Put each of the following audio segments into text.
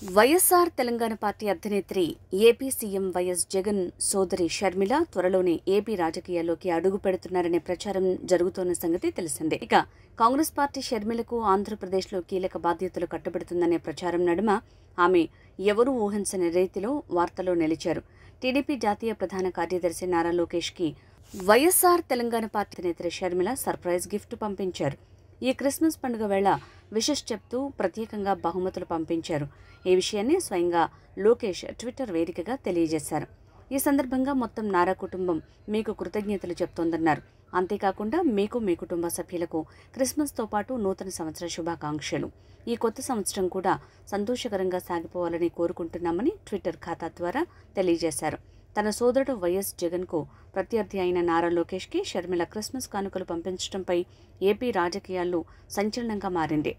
YSR Telangana party అధినేత్రి AP CM YS Jagan సోదరి షర్మిల త్వరలోనే ఏపీ రాజకీయాల్లోకి అడుగు పెడుతున్నారనే ప్రచారం జరుగుతోన్న సంగతి తెలిసిందే. ఇక కాంగ్రెస్ పార్టీ షర్మిలకు ఆంధ్రప్రదేశ్లో కీలక బాధ్యతలు కట్టబెడుతుందనే ప్రచారం నడుమ ఆమె ఎవరూ ఊహించని రీతిలో వార్తల్లో నిలిచారు. టీడీపీ జాతీయ ప్రధాన కార్యదర్శి నారా లోకేష్కి వైఎస్ఆర్ తెలంగాణ పార్టీ అధినేత్రి షర్మిల సర్ప్రైజ్ గిఫ్ట్ పంపించారు. ఈ క్రిస్మస్ పండుగ వేళ విషెస్ చెప్తూ ప్రత్యేకంగా బహుమతులు పంపించారు. ఈ విషయాన్ని స్వయంగా లోకేష్ ట్విట్టర్ వేదికగా తెలియజేశారు. ఈ సందర్భంగా మొత్తం నారా కుటుంబం మీకు కృతజ్ఞతలు చెప్తోందన్నారు. అంతేకాకుండా మీకు మీ కుటుంబ సభ్యులకు క్రిస్మస్తో పాటు నూతన సంవత్సర శుభాకాంక్షలు. ఈ కొత్త సంవత్సరం కూడా సంతోషకరంగా సాగిపోవాలని కోరుకుంటున్నామని ట్విట్టర్ ఖాతా ద్వారా తెలియజేశారు. తన సోదరుడు వైఎస్ జగన్కు ప్రత్యర్థి అయిన నారా లోకేష్కి షర్మిల క్రిస్మస్ కానుకలు పంపించడంపై ఏపీ రాజకీయాల్లో సంచలనంగా మారింది.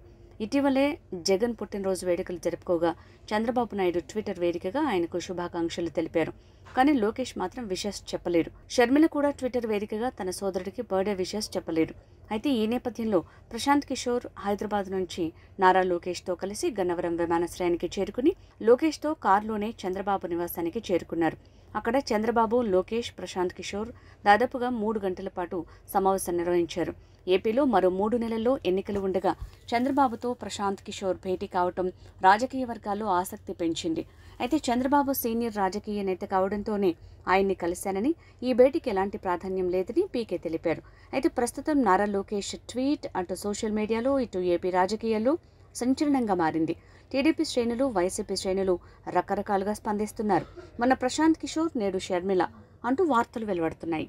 ఇటీవలే జగన్ పుట్టినరోజు వేడుకలు జరుపుకోగా చంద్రబాబు నాయుడు ట్విట్టర్ వేదికగా ఆయనకు శుభాకాంక్షలు తెలిపారు. కానీ లోకేష్ మాత్రం విషెస్ చెప్పలేరు. షర్మిల కూడా ట్విట్టర్ వేదికగా తన సోదరుడికి బర్త్డే విషెస్ చెప్పలేరు. అయితే ఈ నేపథ్యంలో ప్రశాంత్ కిషోర్ హైదరాబాద్ నుంచి నారా లోకేష్తో కలిసి గన్నవరం విమానాశ్రయానికి చేరుకుని లోకేష్తో కారులోనే చంద్రబాబు నివాసానికి చేరుకున్నారు. అక్కడ చంద్రబాబు, లోకేష్, ప్రశాంత్ కిషోర్ దాదాపుగా 3 గంటల పాటు సమావేశం నిర్వహించారు. ఏపీలో మరో 3 నెలల్లో ఎన్నికలు ఉండగా చంద్రబాబుతో ప్రశాంత్ కిషోర్ భేటీ కావటం రాజకీయ వర్గాల్లో ఆసక్తి పెంచింది. అయితే చంద్రబాబు సీనియర్ రాజకీయ నేత కావడంతోనే ఆయన్ని కలిశానని, ఈ భేటీకి ఎలాంటి ప్రాధాన్యం లేదని పీకే తెలిపారు. అయితే ప్రస్తుతం నారా లోకేష్ ట్వీట్ అటు సోషల్ మీడియాలో ఇటు ఏపీ రాజకీయాల్లో సంచలనంగా మారింది. టీడీపీ శ్రేణులు, వైసీపీ శ్రేణులు రకరకాలుగా స్పందిస్తున్నారు. మొన్న ప్రశాంత్ కిషోర్, నేడు షర్మిల అంటూ వార్తలు వెలువడుతున్నాయి.